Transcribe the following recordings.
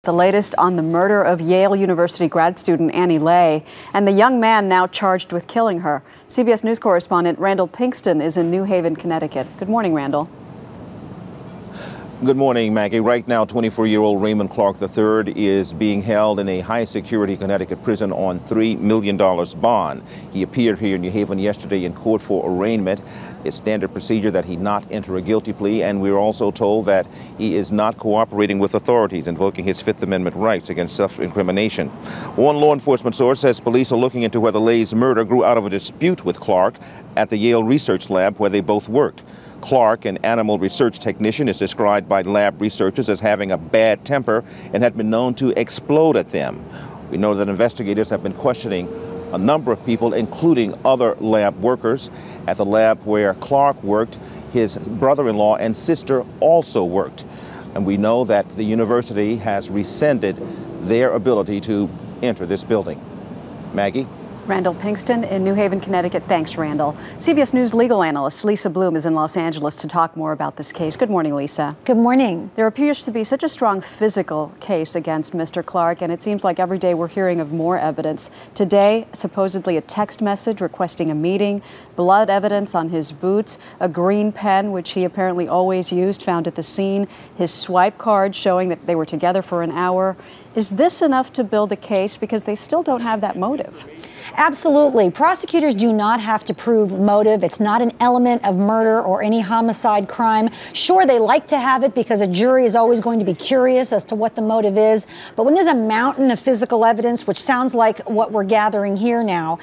The latest on the murder of Yale University grad student Annie Lay and the young man now charged with killing her. CBS News correspondent Randall Pinkston is in New Haven, Connecticut. Good morning, Randall. Good morning, Maggie. Right now, 24-year-old Raymond Clark III is being held in a high-security Connecticut prison on $3 million bond. He appeared here in New Haven yesterday in court for arraignment. It's standard procedure that he not enter a guilty plea, and we're also told that he is not cooperating with authorities, invoking his Fifth Amendment rights against self-incrimination. One law enforcement source says police are looking into whether Lay's murder grew out of a dispute with Clark at the Yale research lab where they both worked. Clark, an animal research technician, is described by lab researchers as having a bad temper and had been known to explode at them. We know that investigators have been questioning a number of people, including other lab workers. At the lab where Clark worked, his brother-in-law and sister also worked. And we know that the university has rescinded their ability to enter this building. Maggie? Randall Pinkston in New Haven, Connecticut. Thanks, Randall. CBS News legal analyst Lisa Bloom is in Los Angeles to talk more about this case. Good morning, Lisa. Good morning. There appears to be such a strong physical case against Mr. Clark, and it seems like every day we're hearing of more evidence. Today, supposedly a text message requesting a meeting, blood evidence on his boots, a green pen, which he apparently always used, found at the scene, his swipe card showing that they were together for an hour. Is this enough to build a case? Because they still don't have that motive. Absolutely. Prosecutors do not have to prove motive. It's not an element of murder or any homicide crime. Sure, they like to have it because a jury is always going to be curious as to what the motive is. But when there's a mountain of physical evidence, which sounds like what we're gathering here now,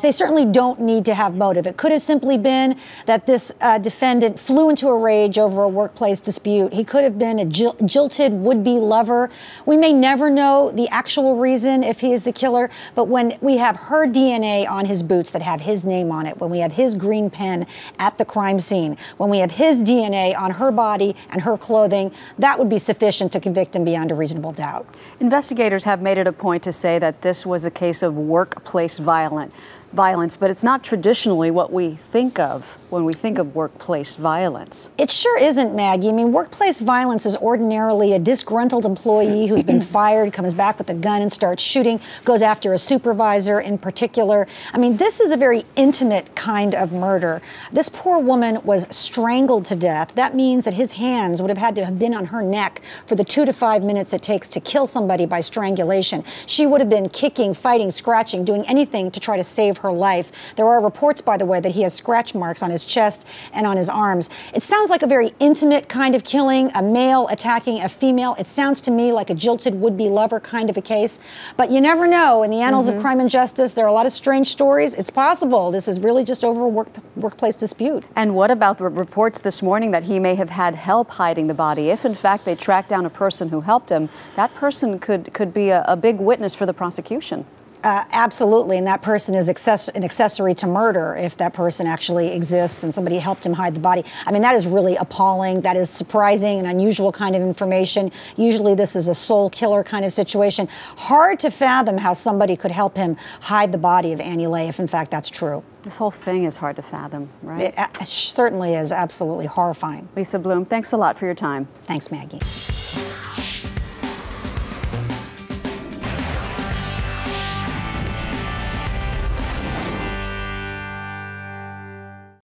they certainly don't need to have motive. It could have simply been that this defendant flew into a rage over a workplace dispute. He could have been a jilted would-be lover. We may never know the actual reason if he is the killer, but when we have her DNA on his boots that have his name on it, when we have his green pen at the crime scene, when we have his DNA on her body and her clothing, that would be sufficient to convict him beyond a reasonable doubt. Investigators have made it a point to say that this was a case of workplace violence, but it's not traditionally what we think of when we think of workplace violence. It sure isn't, Maggie. I mean, workplace violence is ordinarily a disgruntled employee who's been fired, comes back with a gun and starts shooting, goes after a supervisor in particular. I mean, this is a very intimate kind of murder. This poor woman was strangled to death. That means that his hands would have had to have been on her neck for the 2 to 5 minutes it takes to kill somebody by strangulation. She would have been kicking, fighting, scratching, doing anything to try to save her life. There are reports, by the way, that he has scratch marks on his chest and on his arms. It sounds like a very intimate kind of killing, a male attacking a female. It sounds to me like a jilted would-be lover kind of a case. But you never know. In the annals of crime and justice, there are a lot of strange stories. It's possible this is really just over a workplace dispute. And what about the reports this morning that he may have had help hiding the body? If, in fact, they tracked down a person who helped him, that person could be a big witness for the prosecution. Absolutely, and that person is an accessory to murder if that person actually exists and somebody helped him hide the body. I mean, that is really appalling. That is surprising and unusual kind of information. Usually this is a soul killer kind of situation. Hard to fathom how somebody could help him hide the body of Annie Lay if, in fact, that's true. This whole thing is hard to fathom, right? It certainly is absolutely horrifying. Lisa Bloom, thanks a lot for your time. Thanks, Maggie.